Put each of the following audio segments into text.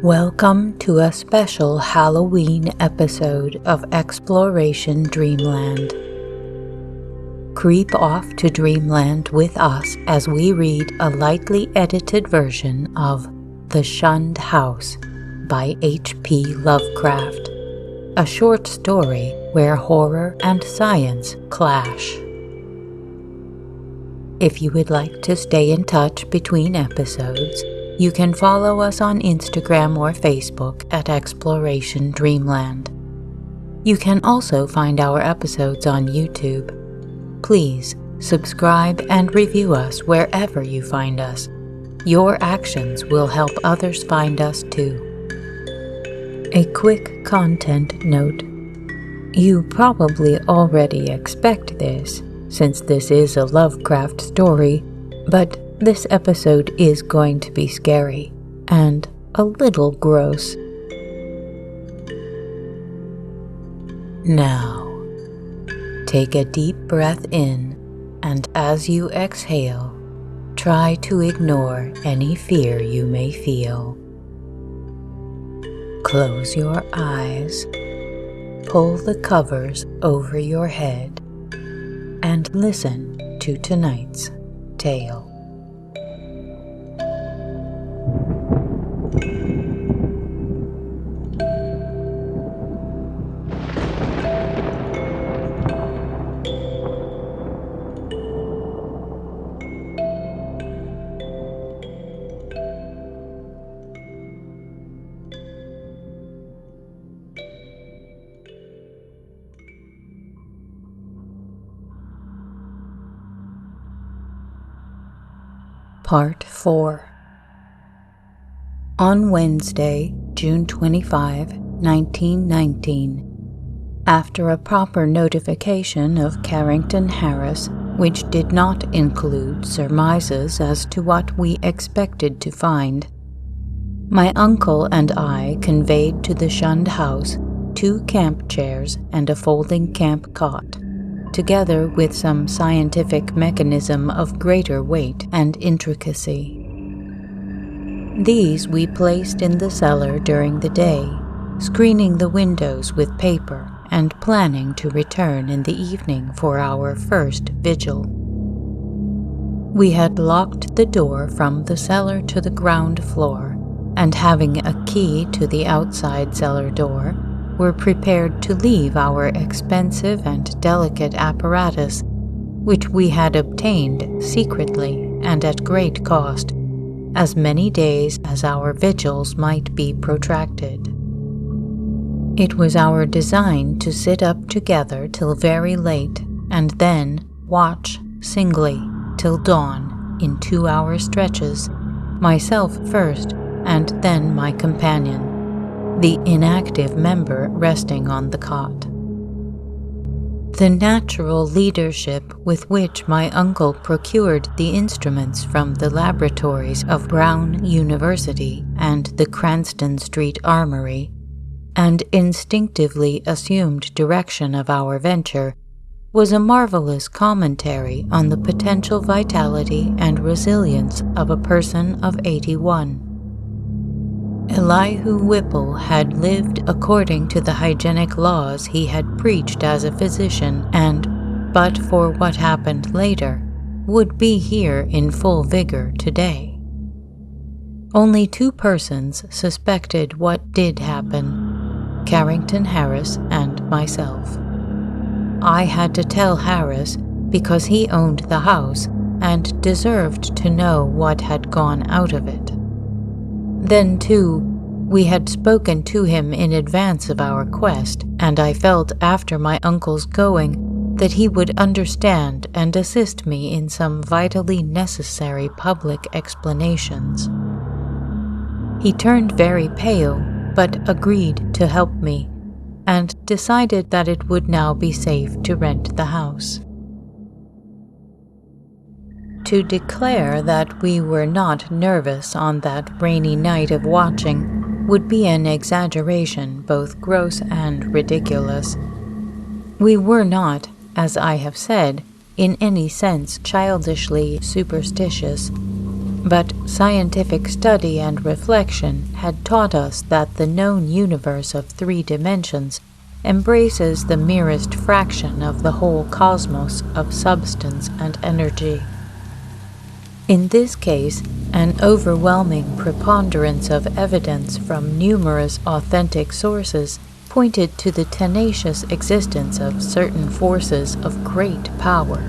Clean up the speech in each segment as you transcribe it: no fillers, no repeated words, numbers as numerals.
Welcome to a special Halloween episode of Exploration Dreamland. Creep off to Dreamland with us as we read a lightly edited version of The Shunned House by H.P. Lovecraft, a short story where horror and science clash. If you would like to stay in touch between episodes, you can follow us on Instagram or Facebook at Exploration Dreamland. You can also find our episodes on YouTube. Please subscribe and review us wherever you find us. Your actions will help others find us too. A quick content note. You probably already expect this, since this is a Lovecraft story, but this episode is going to be scary and a little gross. Now, take a deep breath in, and as you exhale, try to ignore any fear you may feel. Close your eyes, pull the covers over your head, and listen to tonight's tale. Part 4. On Wednesday, June 25, 1919, after a proper notification of Carrington Harris, which did not include surmises as to what we expected to find, my uncle and I conveyed to the Shunned House 2 camp chairs and a folding camp cot, together with some scientific mechanism of greater weight and intricacy. These we placed in the cellar during the day, screening the windows with paper and planning to return in the evening for our first vigil. We had locked the door from the cellar to the ground floor, and having a key to the outside cellar door, were prepared to leave our expensive and delicate apparatus, which we had obtained secretly and at great cost, as many days as our vigils might be protracted. It was our design to sit up together till very late, and then watch singly till dawn in 2-hour stretches, myself first and then my companion, the inactive member resting on the cot. The natural leadership with which my uncle procured the instruments from the laboratories of Brown University and the Cranston Street Armory, and instinctively assumed direction of our venture, was a marvelous commentary on the potential vitality and resilience of a person of 81. Elihu Whipple had lived according to the hygienic laws he had preached as a physician and, but for what happened later, would be here in full vigor today. Only 2 persons suspected what did happen, Carrington Harris and myself. I had to tell Harris because he owned the house and deserved to know what had gone out of it. Then, too, we had spoken to him in advance of our quest, and I felt after my uncle's going that he would understand and assist me in some vitally necessary public explanations. He turned very pale, but agreed to help me, and decided that it would now be safe to rent the house. To declare that we were not nervous on that rainy night of watching would be an exaggeration both gross and ridiculous. We were not, as I have said, in any sense childishly superstitious, But scientific study and reflection had taught us that the known universe of 3 dimensions embraces the merest fraction of the whole cosmos of substance and energy. In this case, an overwhelming preponderance of evidence from numerous authentic sources pointed to the tenacious existence of certain forces of great power,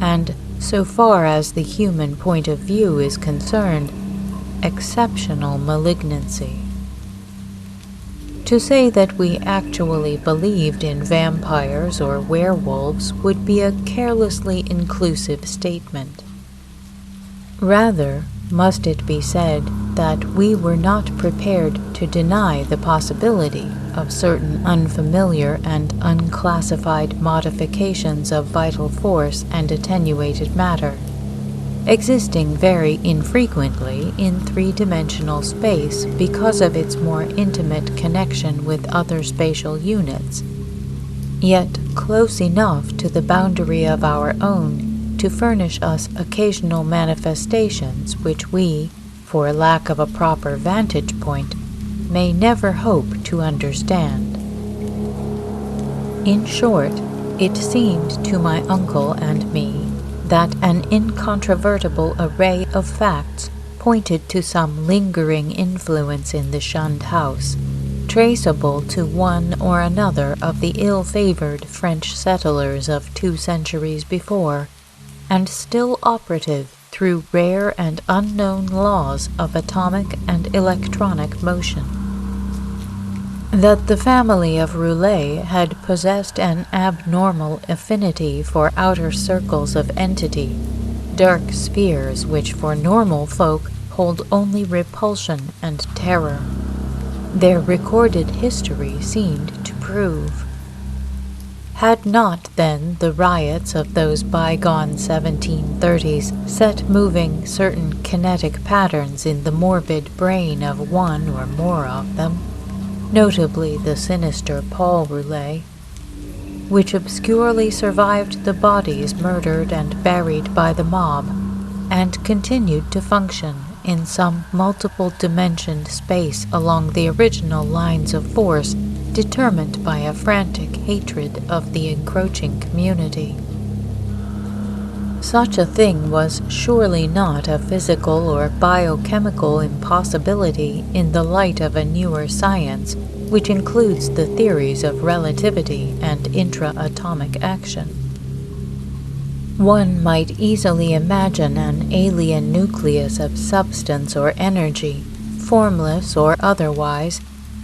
and, so far as the human point of view is concerned, exceptional malignancy. To say that we actually believed in vampires or werewolves would be a carelessly inclusive statement. Rather, must it be said that we were not prepared to deny the possibility of certain unfamiliar and unclassified modifications of vital force and attenuated matter, existing very infrequently in 3-dimensional space because of its more intimate connection with other spatial units, yet close enough to the boundary of our own to furnish us occasional manifestations which we, for lack of a proper vantage point, may never hope to understand. In short, it seemed to my uncle and me that an incontrovertible array of facts pointed to some lingering influence in the Shunned House, traceable to one or another of the ill-favored French settlers of 2 centuries before, and still operative through rare and unknown laws of atomic and electronic motion. That the family of Roulet had possessed an abnormal affinity for outer circles of entity, dark spheres which for normal folk hold only repulsion and terror, their recorded history seemed to prove. Had not, then, the riots of those bygone 1730s set moving certain kinetic patterns in the morbid brain of one or more of them, notably the sinister Paul Roulet, which obscurely survived the bodies murdered and buried by the mob, and continued to function in some multiple-dimensioned space along the original lines of force determined by a frantic hatred of the encroaching community. Such a thing was surely not a physical or biochemical impossibility in the light of a newer science, which includes the theories of relativity and intra-atomic action. One might easily imagine an alien nucleus of substance or energy, formless or otherwise,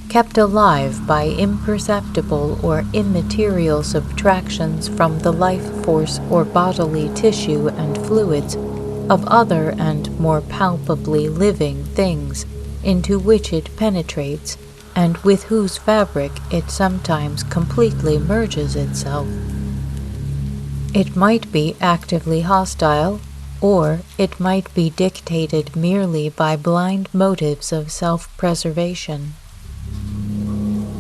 kept alive by imperceptible or immaterial subtractions from the life force or bodily tissue and fluids of other and more palpably living things into which it penetrates and with whose fabric it sometimes completely merges itself. It might be actively hostile, or it might be dictated merely by blind motives of self-preservation.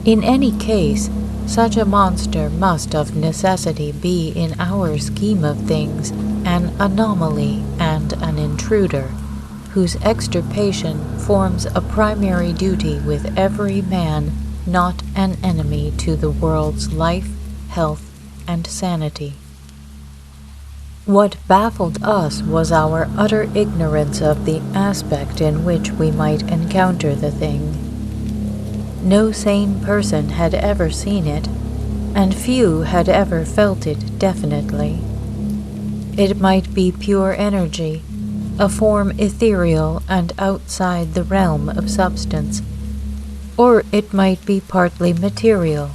In any case, such a monster must of necessity be in our scheme of things an anomaly and an intruder, whose extirpation forms a primary duty with every man not an enemy to the world's life, health, and sanity. What baffled us was our utter ignorance of the aspect in which we might encounter the thing. No sane person had ever seen it, and few had ever felt it definitely. It might be pure energy, a form ethereal and outside the realm of substance, or it might be partly material,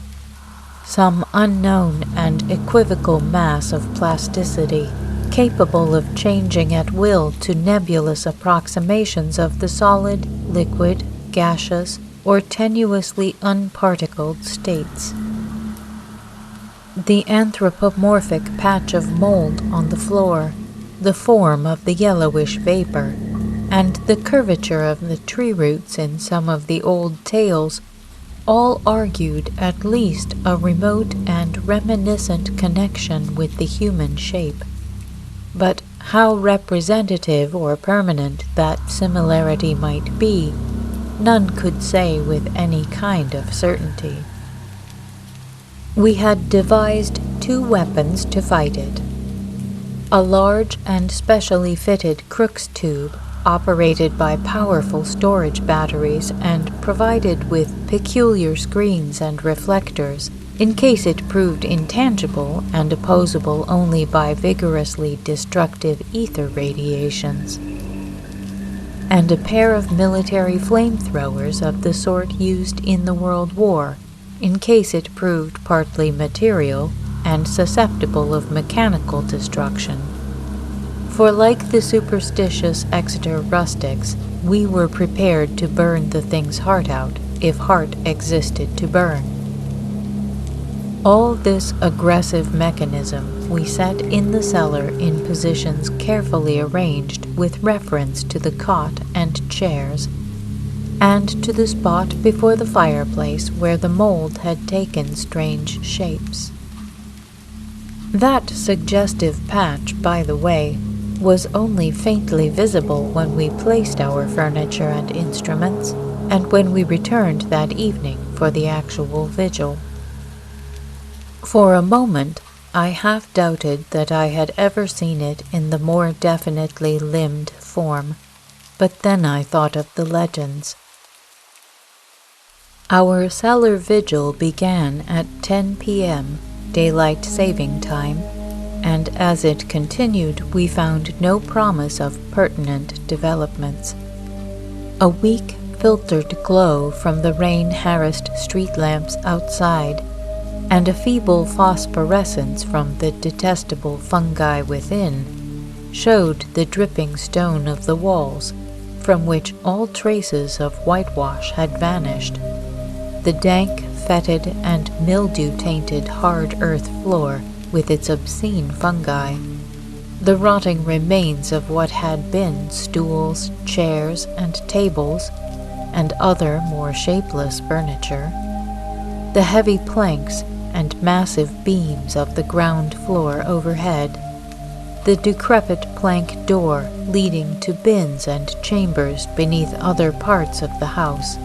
some unknown and equivocal mass of plasticity, capable of changing at will to nebulous approximations of the solid, liquid, gaseous, or tenuously unparticled states. The anthropomorphic patch of mold on the floor, the form of the yellowish vapor, and the curvature of the tree roots in some of the old tales all argued at least a remote and reminiscent connection with the human shape. But How representative or permanent that similarity might be, none could say with any kind of certainty. We had devised 2 weapons to fight it. A large and specially fitted Crookes tube, operated by powerful storage batteries and provided with peculiar screens and reflectors in case it proved intangible and opposable only by vigorously destructive ether radiations, and a pair of military flamethrowers of the sort used in the World War, in case it proved partly material and susceptible of mechanical destruction. For like the superstitious Exeter rustics, we were prepared to burn the thing's heart out, if heart existed to burn. All this aggressive mechanism we set in the cellar in positions carefully arranged with reference to the cot and chairs, and to the spot before the fireplace where the mold had taken strange shapes. That suggestive patch, by the way, was only faintly visible when we placed our furniture and instruments, and when we returned that evening for the actual vigil. For a moment, I half doubted that I had ever seen it in the more definitely limbed form, but then I thought of the legends. Our cellar vigil began at 10 p.m., daylight saving time, and as it continued, we found no promise of pertinent developments. A weak, filtered glow from the rain-harassed street lamps outside, and a feeble phosphorescence from the detestable fungi within, showed the dripping stone of the walls, from which all traces of whitewash had vanished, the dank, fetid, and mildew-tainted hard earth floor with its obscene fungi, the rotting remains of what had been stools, chairs, and tables, and other more shapeless furniture, the heavy planks and massive beams of the ground floor overhead, the decrepit plank door leading to bins and chambers beneath other parts of the house,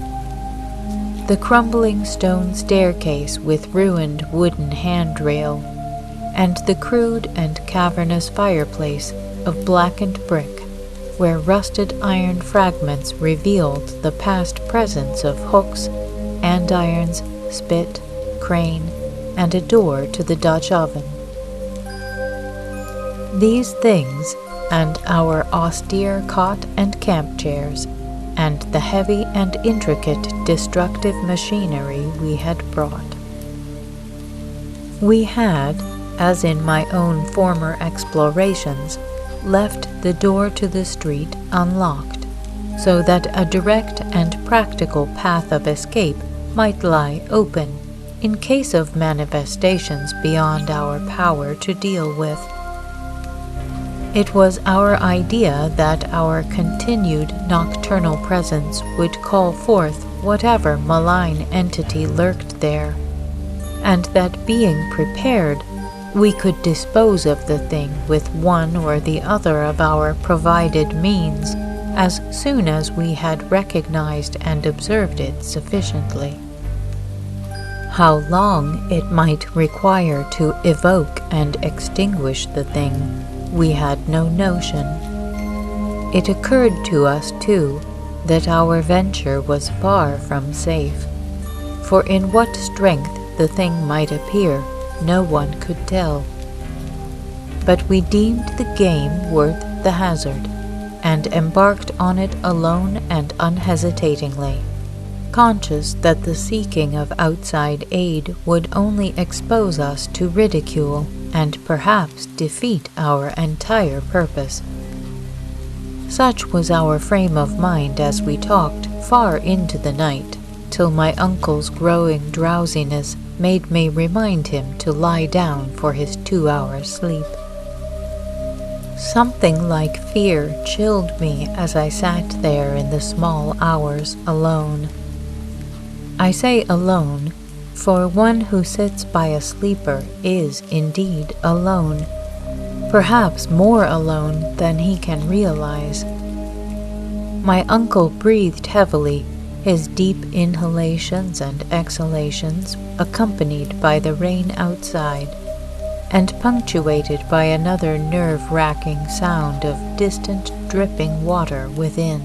the crumbling stone staircase with ruined wooden handrail, and the crude and cavernous fireplace of blackened brick, where rusted iron fragments revealed the past presence of hooks, andirons, spit, crane, and a door to the Dutch oven. These things, and our austere cot and camp chairs, and the heavy and intricate destructive machinery we had brought. We had, as in my own former explorations, left the door to the street unlocked, so that a direct and practical path of escape might lie open in case of manifestations beyond our power to deal with. It was our idea that our continued nocturnal presence would call forth whatever malign entity lurked there, and that being prepared, we could dispose of the thing with one or the other of our provided means as soon as we had recognized and observed it sufficiently. How long it might require to evoke and extinguish the thing, we had no notion. It occurred to us, too, that our venture was far from safe, for in what strength the thing might appear, no one could tell. But we deemed the game worth the hazard, and embarked on it alone and unhesitatingly, conscious that the seeking of outside aid would only expose us to ridicule and perhaps defeat our entire purpose. Such was our frame of mind as we talked far into the night, till my uncle's growing drowsiness made me remind him to lie down for his 2 hours' sleep. Something like fear chilled me as I sat there in the small hours alone. I say alone, for one who sits by a sleeper is indeed alone, perhaps more alone than he can realize. My uncle breathed heavily, his deep inhalations and exhalations accompanied by the rain outside, and punctuated by another nerve-wracking sound of distant dripping water within.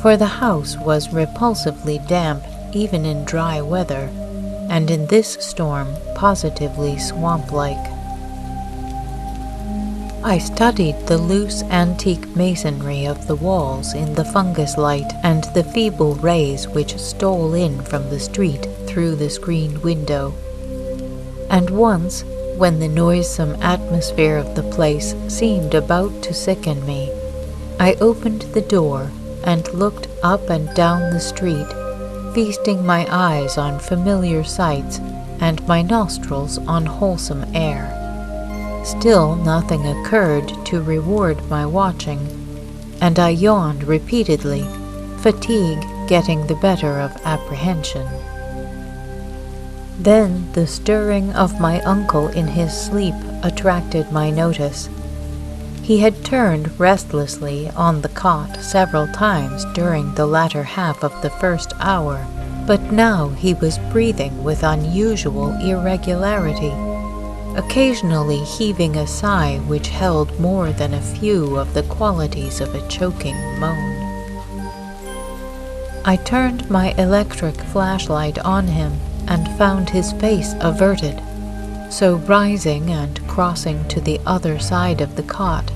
For the house was repulsively damp even in dry weather, and in this storm positively swamp-like. I studied the loose antique masonry of the walls in the fungus light and the feeble rays which stole in from the street through the screened window. And once, when the noisome atmosphere of the place seemed about to sicken me, I opened the door and looked up and down the street, feasting my eyes on familiar sights and my nostrils on wholesome air. Still nothing occurred to reward my watching, and I yawned repeatedly, fatigue getting the better of apprehension. Then the stirring of my uncle in his sleep attracted my notice. He had turned restlessly on the cot several times during the latter half of the first hour, but now he was breathing with unusual irregularity, occasionally heaving a sigh which held more than a few of the qualities of a choking moan. I turned my electric flashlight on him and found his face averted, so rising and crossing to the other side of the cot,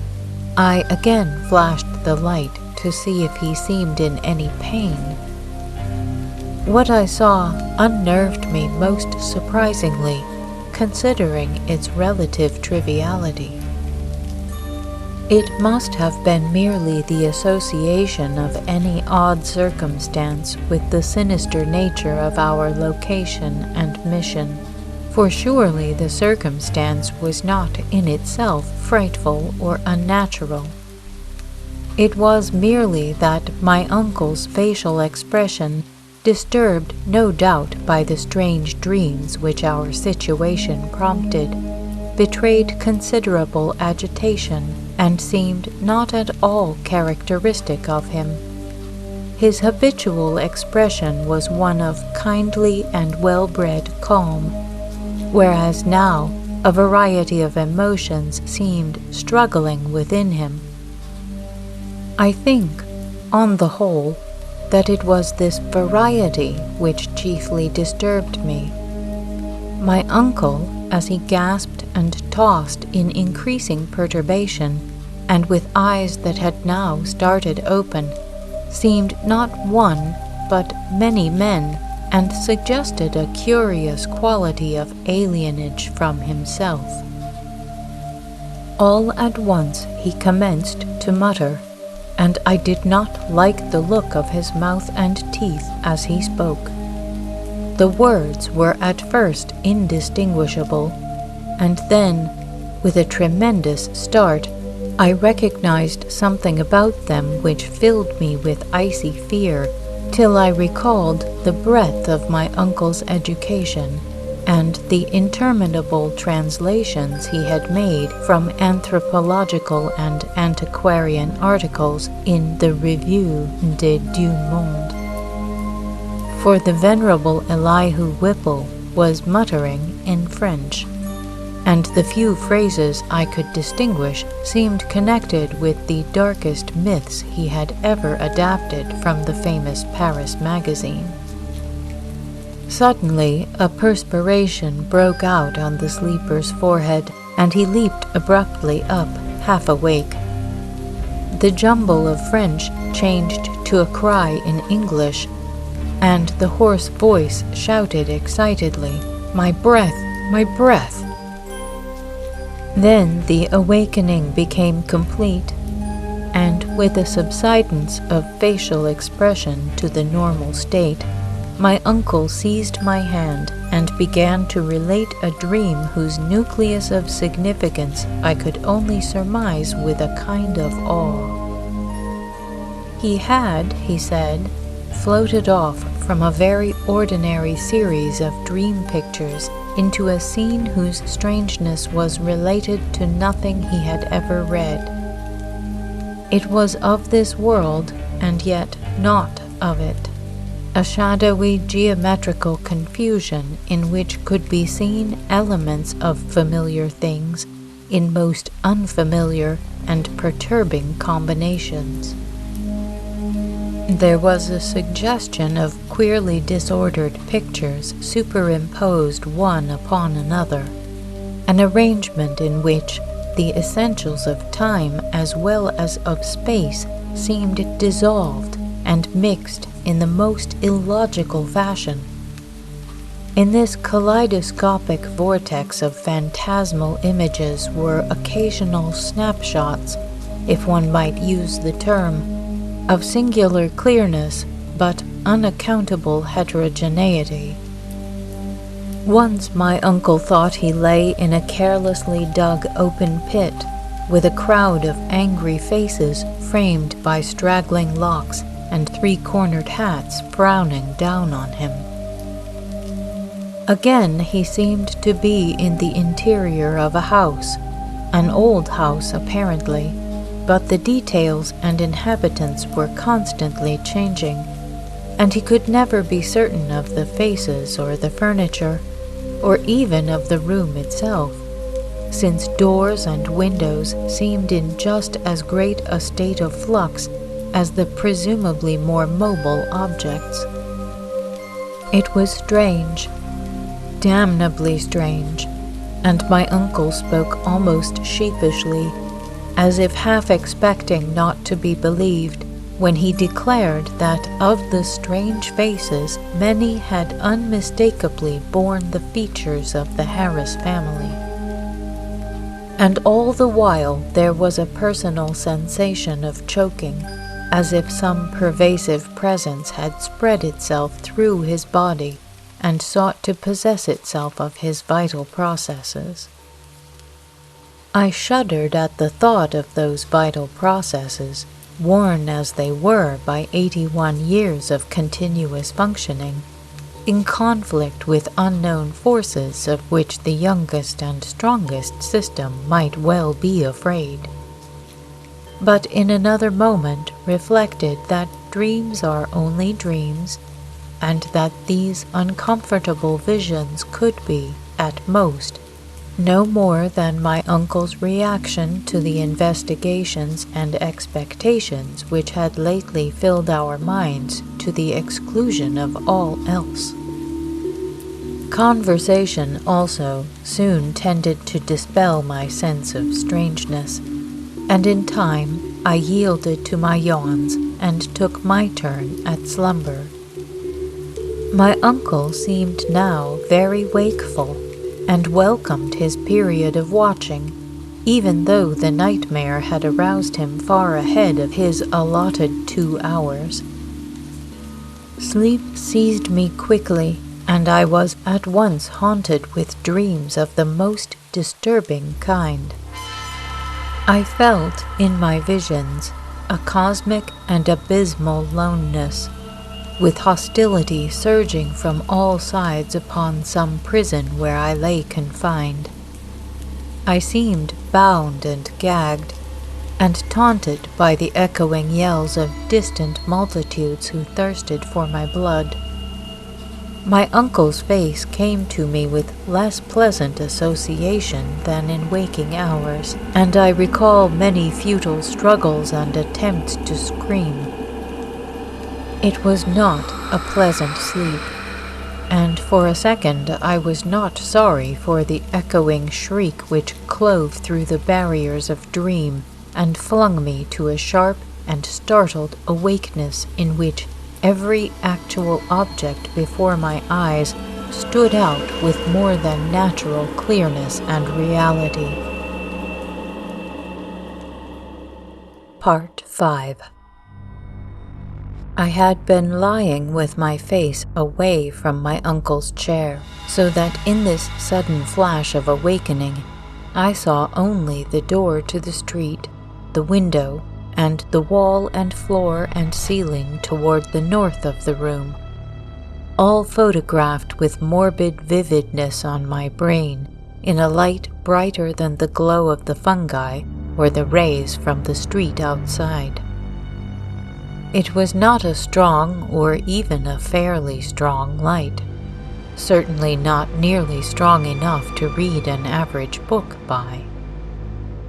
I again flashed the light to see if he seemed in any pain. What I saw unnerved me most surprisingly, considering its relative triviality. It must have been merely the association of any odd circumstance with the sinister nature of our location and mission, for surely the circumstance was not in itself frightful or unnatural. It was merely that my uncle's facial expression, disturbed no doubt by the strange dreams which our situation prompted, betrayed considerable agitation and seemed not at all characteristic of him. His habitual expression was one of kindly and well-bred calm, whereas now a variety of emotions seemed struggling within him. I think, on the whole, that it was this variety which chiefly disturbed me. My uncle, as he gasped and tossed in increasing perturbation, and with eyes that had now started open, seemed not one, but many men, and suggested a curious quality of alienage from himself. All at once he commenced to mutter, and I did not like the look of his mouth and teeth as he spoke. The words were at first indistinguishable, and then, with a tremendous start, I recognized something about them which filled me with icy fear, till I recalled the breadth of my uncle's education, and the interminable translations he had made from anthropological and antiquarian articles in the Revue des Deux Mondes. For the venerable Elihu Whipple was muttering in French, and the few phrases I could distinguish seemed connected with the darkest myths he had ever adapted from the famous Paris magazine. Suddenly, a perspiration broke out on the sleeper's forehead, and he leaped abruptly up, half awake. The jumble of French changed to a cry in English, and the hoarse voice shouted excitedly, "My breath! My breath!" Then the awakening became complete, and with a subsidence of facial expression to the normal state, my uncle seized my hand and began to relate a dream whose nucleus of significance I could only surmise with a kind of awe. He had, he said, floated off from a very ordinary series of dream pictures into a scene whose strangeness was related to nothing he had ever read. It was of this world, and yet not of it, a shadowy geometrical confusion in which could be seen elements of familiar things in most unfamiliar and perturbing combinations. There was a suggestion of queerly disordered pictures superimposed one upon another, an arrangement in which the essentials of time as well as of space seemed dissolved and mixed in the most illogical fashion. In this kaleidoscopic vortex of phantasmal images were occasional snapshots, if one might use the term, of singular clearness but unaccountable heterogeneity. Once my uncle thought he lay in a carelessly dug open pit, with a crowd of angry faces framed by straggling locks and three-cornered hats frowning down on him. Again he seemed to be in the interior of a house, an old house apparently, but the details and inhabitants were constantly changing, and he could never be certain of the faces or the furniture, or even of the room itself, since doors and windows seemed in just as great a state of flux as the presumably more mobile objects. It was strange, damnably strange, and my uncle spoke almost sheepishly, as if half expecting not to be believed, when he declared that of the strange faces many had unmistakably borne the features of the Harris family. And all the while there was a personal sensation of choking, as if some pervasive presence had spread itself through his body and sought to possess itself of his vital processes. I shuddered at the thought of those vital processes, worn as they were by 81 years of continuous functioning, in conflict with unknown forces of which the youngest and strongest system might well be afraid. But in another moment reflected that dreams are only dreams, and that these uncomfortable visions could be, at most, no more than my uncle's reaction to the investigations and expectations which had lately filled our minds to the exclusion of all else. Conversation also soon tended to dispel my sense of strangeness, and in time I yielded to my yawns and took my turn at slumber. My uncle seemed now very wakeful, and welcomed his period of watching, even though the nightmare had aroused him far ahead of his allotted 2 hours. Sleep seized me quickly, and I was at once haunted with dreams of the most disturbing kind. I felt, in my visions, a cosmic and abysmal loneness, with hostility surging from all sides upon some prison where I lay confined. I seemed bound and gagged, and taunted by the echoing yells of distant multitudes who thirsted for my blood. My uncle's face came to me with less pleasant association than in waking hours, and I recall many futile struggles and attempts to scream. It was not a pleasant sleep, and for a second I was not sorry for the echoing shriek which clove through the barriers of dream and flung me to a sharp and startled awakeness in which every actual object before my eyes stood out with more than natural clearness and reality. Part 5. I had been lying with my face away from my uncle's chair, so that in this sudden flash of awakening, I saw only the door to the street, the window, and the wall and floor and ceiling toward the north of the room. all photographed with morbid vividness on my brain, in a light brighter than the glow of the fungi or the rays from the street outside. It was not a strong or even a fairly strong light, certainly not nearly strong enough to read an average book by.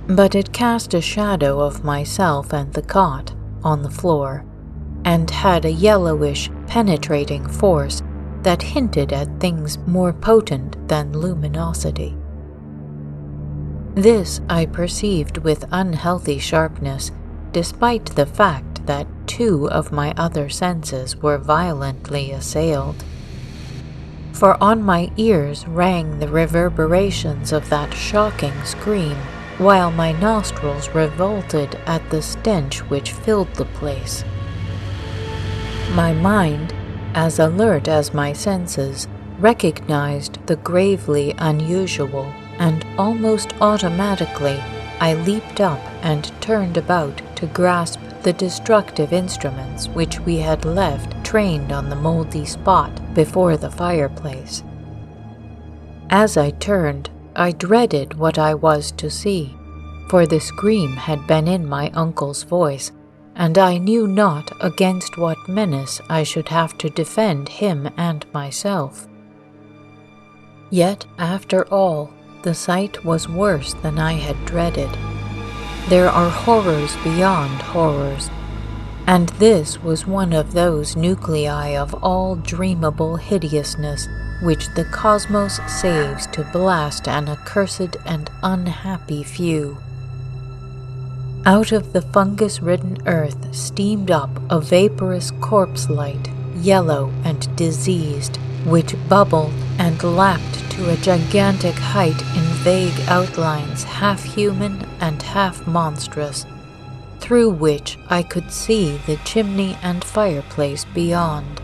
But it cast a shadow of myself and the cot on the floor, and had a yellowish, penetrating force that hinted at things more potent than luminosity. This I perceived with unhealthy sharpness, despite the fact that 2 of my other senses were violently assailed. For on my ears rang the reverberations of that shocking scream, while my nostrils revolted at the stench which filled the place. My mind, as alert as my senses, recognized the gravely unusual, and almost automatically I leaped up and turned about to grasp the destructive instruments which we had left trained on the moldy spot before the fireplace. As I turned, I dreaded what I was to see, for the scream had been in my uncle's voice, and I knew not against what menace I should have to defend him and myself. Yet, after all, the sight was worse than I had dreaded. There are horrors beyond horrors, and this was one of those nuclei of all dreamable hideousness which the cosmos saves to blast an accursed and unhappy few. Out of the fungus-ridden earth steamed up a vaporous corpse light, yellow and diseased, which bubbled and lapped to a gigantic height in vague outlines half human and half monstrous, through which I could see the chimney and fireplace beyond.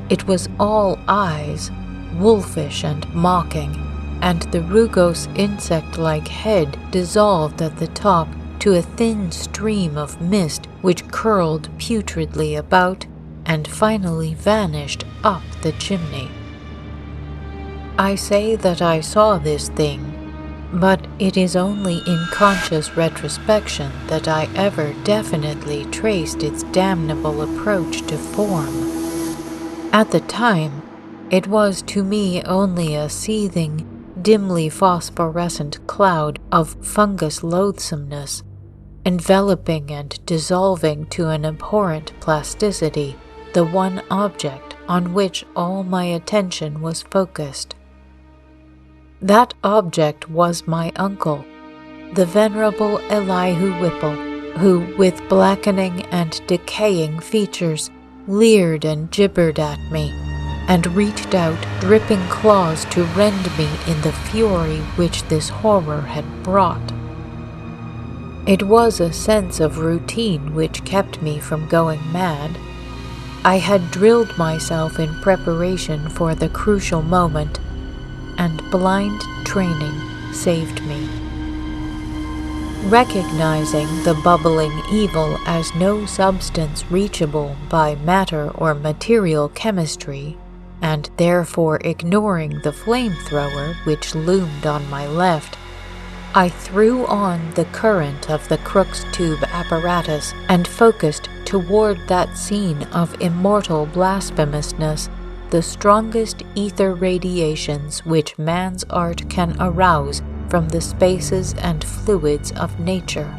It was all eyes, wolfish and mocking, and the rugose insect-like head dissolved at the top to a thin stream of mist which curled putridly about and finally vanished up the chimney. I say that I saw this thing, but it is only in conscious retrospection that I ever definitely traced its damnable approach to form. At the time, it was to me only a seething, dimly phosphorescent cloud of fungus loathsomeness, enveloping and dissolving to an abhorrent plasticity the one object on which all my attention was focused. That object was my uncle, the venerable Elihu Whipple, who, with blackening and decaying features, leered and gibbered at me, and reached out dripping claws to rend me in the fury which this horror had brought. It was a sense of routine which kept me from going mad. I had drilled myself in preparation for the crucial moment, and blind training saved me. Recognizing the bubbling evil as no substance reachable by matter or material chemistry, and therefore ignoring the flamethrower which loomed on my left, I threw on the current of the Crookes tube apparatus and focused toward that scene of immortal blasphemousness the strongest ether radiations which man's art can arouse from the spaces and fluids of nature.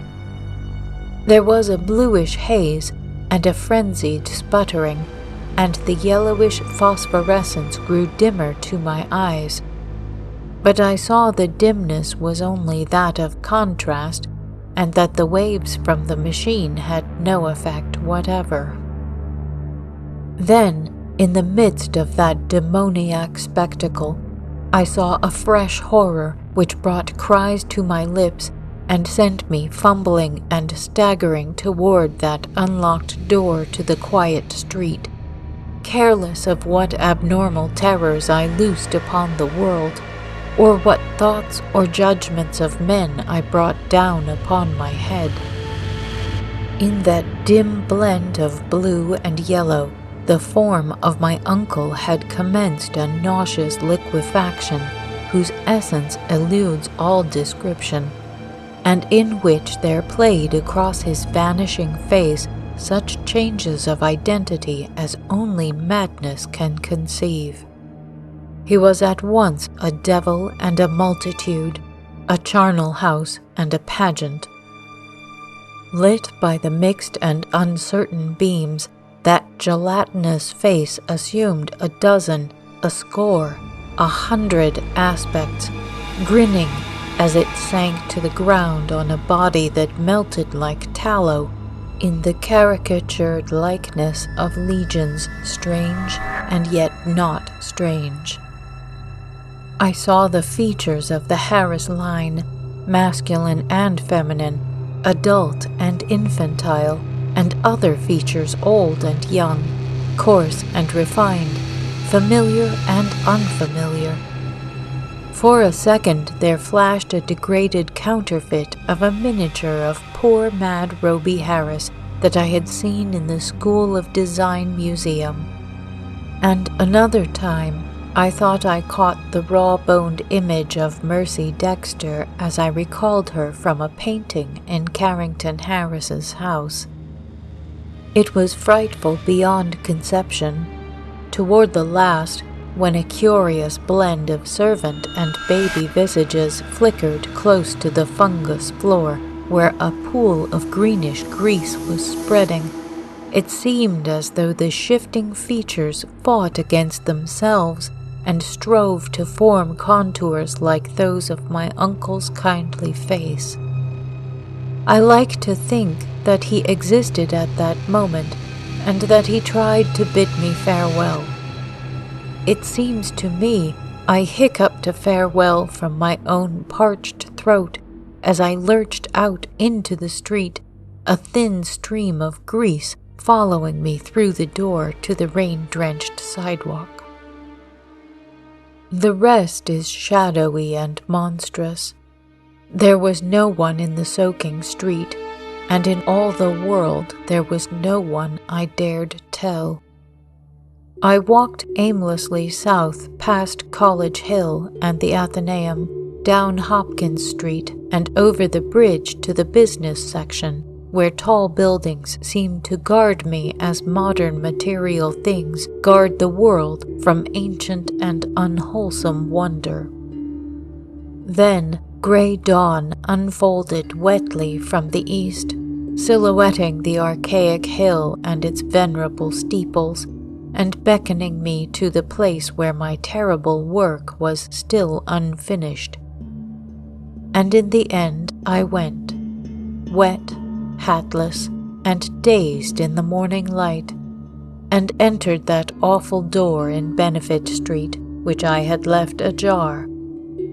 There was a bluish haze and a frenzied sputtering, and the yellowish phosphorescence grew dimmer to my eyes. But I saw the dimness was only that of contrast, and that the waves from the machine had no effect whatever. Then, in the midst of that demoniac spectacle, I saw a fresh horror which brought cries to my lips and sent me fumbling and staggering toward that unlocked door to the quiet street, careless of what abnormal terrors I loosed upon the world, or what thoughts or judgments of men I brought down upon my head. In that dim blend of blue and yellow, The form of my uncle had commenced a nauseous liquefaction whose essence eludes all description, and in which there played across his vanishing face such changes of identity as only madness can conceive. He was at once a devil and a multitude, a charnel house and a pageant. Lit by the mixed and uncertain beams, that gelatinous face assumed a dozen, a score, 100 aspects, grinning as it sank to the ground on a body that melted like tallow in the caricatured likeness of legions strange and yet not strange. I saw the features of the Harris line, masculine and feminine, adult and infantile, and other features old and young, coarse and refined, familiar and unfamiliar. For a second there flashed a degraded counterfeit of a miniature of poor mad Robbie Harris that I had seen in the School of Design Museum. And another time I thought I caught the raw-boned image of Mercy Dexter as I recalled her from a painting in Carrington Harris's house. It was frightful beyond conception. Toward the last, when a curious blend of servant and baby visages flickered close to the fungus floor where a pool of greenish grease was spreading, it seemed as though the shifting features fought against themselves and strove to form contours like those of my uncle's kindly face. I like to think that he existed at that moment, and that he tried to bid me farewell. It seems to me I hiccuped a farewell from my own parched throat as I lurched out into the street, a thin stream of grease following me through the door to the rain-drenched sidewalk. The rest is shadowy and monstrous. There was no one in the soaking street, and in all the world there was no one I dared tell. I walked aimlessly south past College Hill and the Athenaeum, down Hopkins Street and over the bridge to the business section, where tall buildings seemed to guard me as modern material things guard the world from ancient and unwholesome wonder. Then gray dawn unfolded wetly from the east, silhouetting the archaic hill and its venerable steeples, and beckoning me to the place where my terrible work was still unfinished. And in the end I went, wet, hatless, and dazed in the morning light, and entered that awful door in Benefit Street which I had left ajar,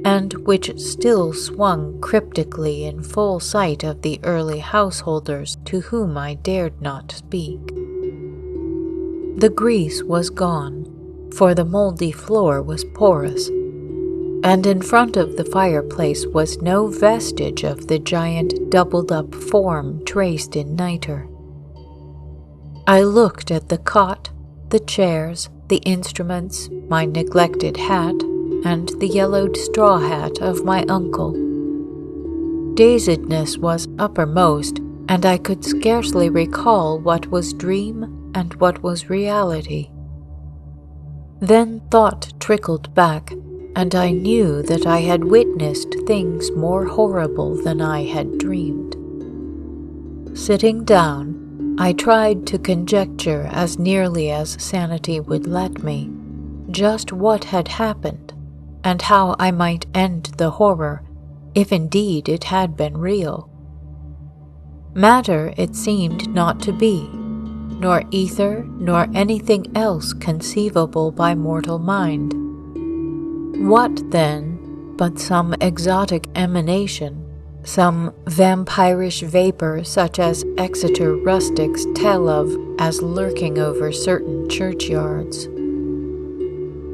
and which still swung cryptically in full sight of the early householders to whom I dared not speak. The grease was gone, for the moldy floor was porous, and in front of the fireplace was no vestige of the giant doubled-up form traced in nitre. I looked at the cot, the chairs, the instruments, my neglected hat, and the yellowed straw hat of my uncle. Dazedness was uppermost, and I could scarcely recall what was dream and what was reality. Then thought trickled back, and I knew that I had witnessed things more horrible than I had dreamed. Sitting down, I tried to conjecture as nearly as sanity would let me just what had happened, and how I might end the horror, if indeed it had been real. Matter it seemed not to be, nor ether, nor anything else conceivable by mortal mind. What, then, but some exotic emanation, some vampirish vapor such as Exeter rustics tell of as lurking over certain churchyards?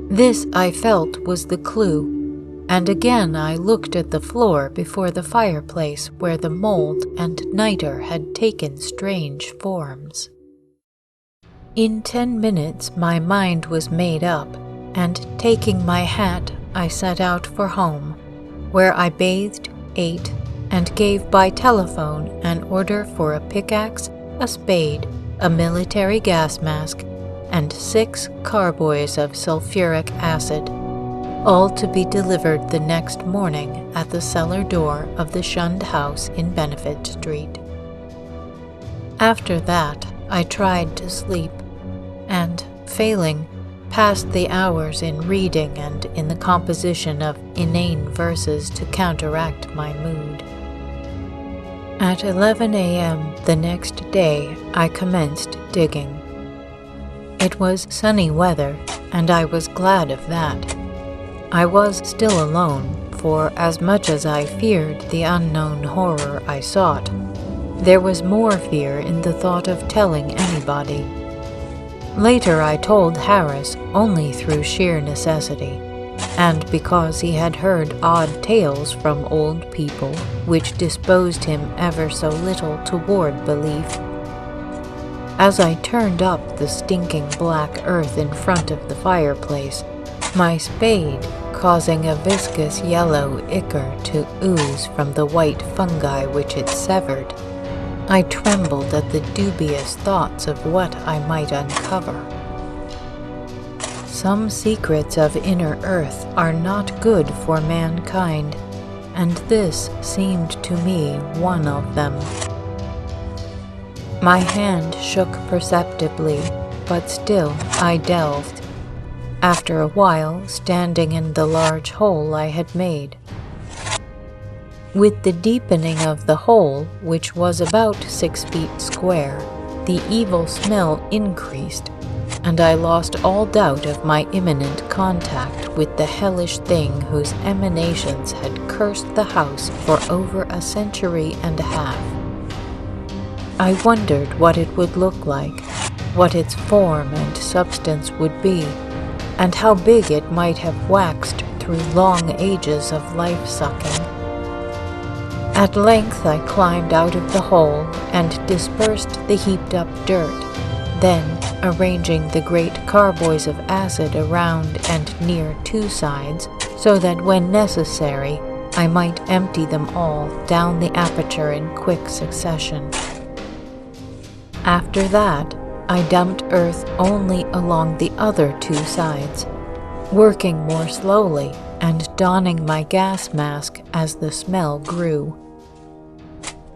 This, I felt, was the clue, and again I looked at the floor before the fireplace where the mold and nitre had taken strange forms. In 10 minutes my mind was made up, and taking my hat, I set out for home, where I bathed, ate, and gave by telephone an order for a pickaxe, a spade, a military gas mask, and 6 carboys of sulfuric acid, all to be delivered the next morning at the cellar door of the Shunned House in Benefit Street. After that, I tried to sleep, and, failing, passed the hours in reading and in the composition of inane verses to counteract my mood. At 11 a.m. the next day, I commenced digging. It was sunny weather, and I was glad of that. I was still alone, for as much as I feared the unknown horror I sought, there was more fear in the thought of telling anybody. Later I told Harris only through sheer necessity, and because he had heard odd tales from old people which disposed him ever so little toward belief. As I turned up the stinking black earth in front of the fireplace, my spade causing a viscous yellow ichor to ooze from the white fungi which it severed, I trembled at the dubious thoughts of what I might uncover. Some secrets of inner earth are not good for mankind, and this seemed to me one of them. My hand shook perceptibly, but still I delved, after a while standing in the large hole I had made. With the deepening of the hole, which was about 6 feet square, the evil smell increased, and I lost all doubt of my imminent contact with the hellish thing whose emanations had cursed the house for over a century and a half. I wondered what it would look like, what its form and substance would be, and how big it might have waxed through long ages of life-sucking. At length I climbed out of the hole and dispersed the heaped-up dirt, then, arranging the great carboys of acid around and near 2 sides, so that when necessary I might empty them all down the aperture in quick succession. After that, I dumped earth only along the other 2 sides, working more slowly and donning my gas mask as the smell grew.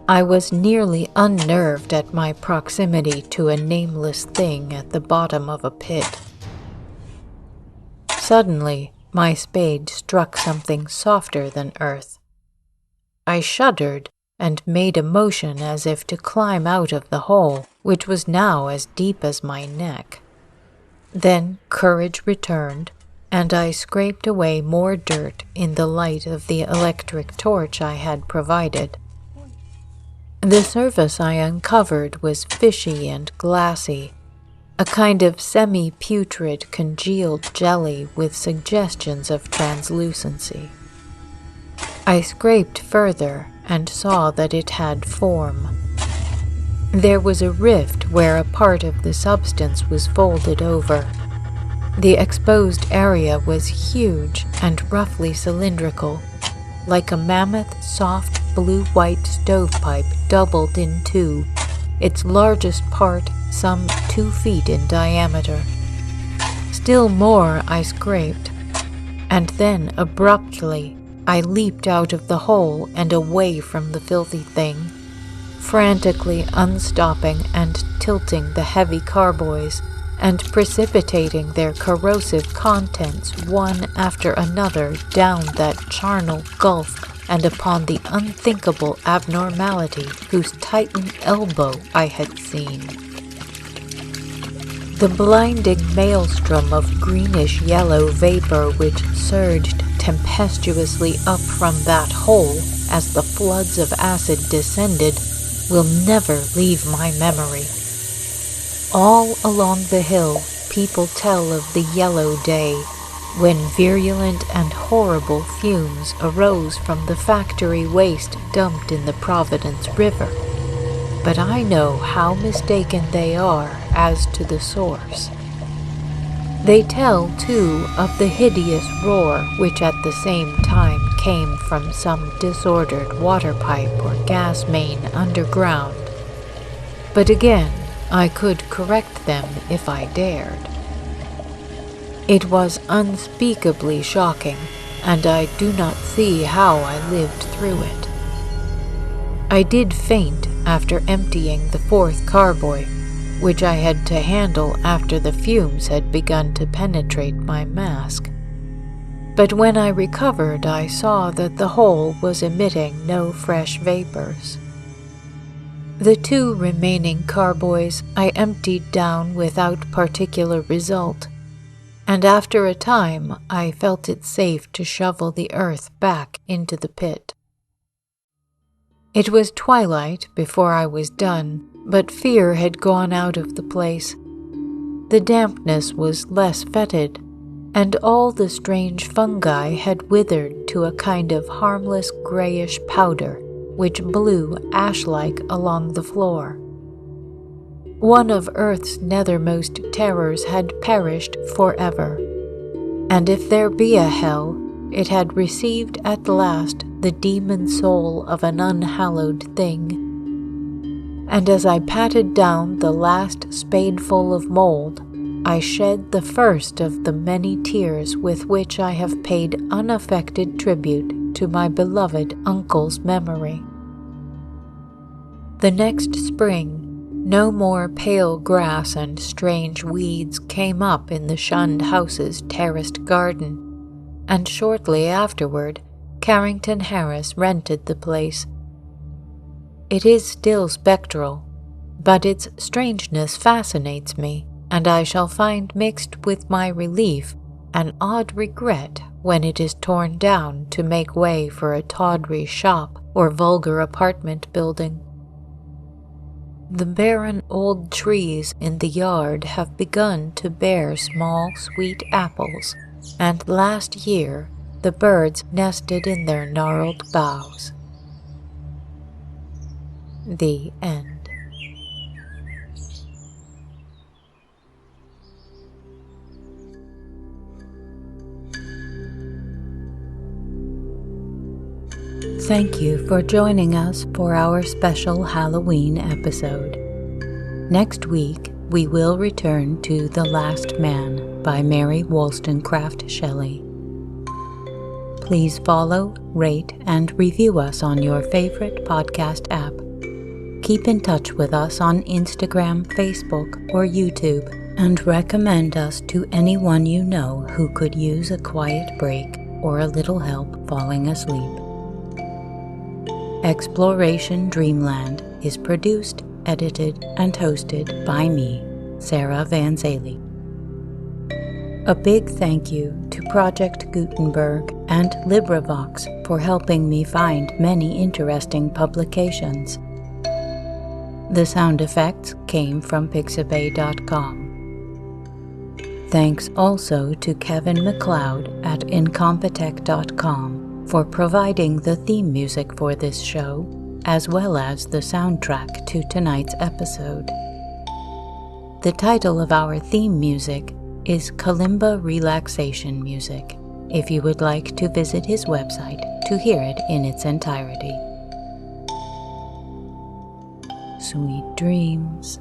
I was nearly unnerved at my proximity to a nameless thing at the bottom of a pit. Suddenly, my spade struck something softer than earth. I shuddered and made a motion as if to climb out of the hole, which was now as deep as my neck. Then courage returned, and I scraped away more dirt in the light of the electric torch I had provided. The surface I uncovered was fishy and glassy, a kind of semi-putrid congealed jelly with suggestions of translucency. I scraped further and saw that it had form. There was a rift where a part of the substance was folded over. The exposed area was huge and roughly cylindrical, like a mammoth soft blue-white stovepipe doubled in 2, its largest part some 2 feet in diameter. Still more I scraped, and then abruptly I leaped out of the hole and away from the filthy thing, frantically unstopping and tilting the heavy carboys and precipitating their corrosive contents one after another down that charnel gulf and upon the unthinkable abnormality whose Titan elbow I had seen. The blinding maelstrom of greenish-yellow vapor which surged tempestuously up from that hole as the floods of acid descended will never leave my memory. All along the hill, people tell of the yellow day, when virulent and horrible fumes arose from the factory waste dumped in the Providence River. But I know how mistaken they are as to the source. They tell, too, of the hideous roar which at the same time came from some disordered water pipe or gas main underground. But again, I could correct them if I dared. It was unspeakably shocking, and I do not see how I lived through it. I did faint after emptying the 4th carboy, which I had to handle after the fumes had begun to penetrate my mask. But when I recovered, I saw that the whole was emitting no fresh vapors. The 2 remaining carboys I emptied down without particular result, and after a time I felt it safe to shovel the earth back into the pit. It was twilight before I was done, but fear had gone out of the place. The dampness was less fetid, and all the strange fungi had withered to a kind of harmless grayish powder which blew ash-like along the floor. One of Earth's nethermost terrors had perished forever, and if there be a hell, it had received at last the demon soul of an unhallowed thing. And as I patted down the last spadeful of mold, I shed the first of the many tears with which I have paid unaffected tribute to my beloved uncle's memory. The next spring, no more pale grass and strange weeds came up in the Shunned House's terraced garden, and shortly afterward, Carrington Harris rented the place. It is still spectral, but its strangeness fascinates me, and I shall find mixed with my relief an odd regret when it is torn down to make way for a tawdry shop or vulgar apartment building. The barren old trees in the yard have begun to bear small sweet apples, and last year the birds nested in their gnarled boughs. The end. Thank you for joining us for our special Halloween episode. Next week, we will return to The Last Man by Mary Wollstonecraft Shelley. Please follow, rate, and review us on your favorite podcast app. Keep in touch with us on Instagram, Facebook, or YouTube, and recommend us to anyone you know who could use a quiet break or a little help falling asleep. Exploration Dreamland is produced, edited, and hosted by me, Sarah Van Zaley. A big thank you to Project Gutenberg and LibriVox for helping me find many interesting publications. The sound effects came from Pixabay.com. Thanks also to Kevin MacLeod at Incompetech.com for providing the theme music for this show, as well as the soundtrack to tonight's episode. The title of our theme music is Kalimba Relaxation Music, if you would like to visit his website to hear it in its entirety. Sweet dreams.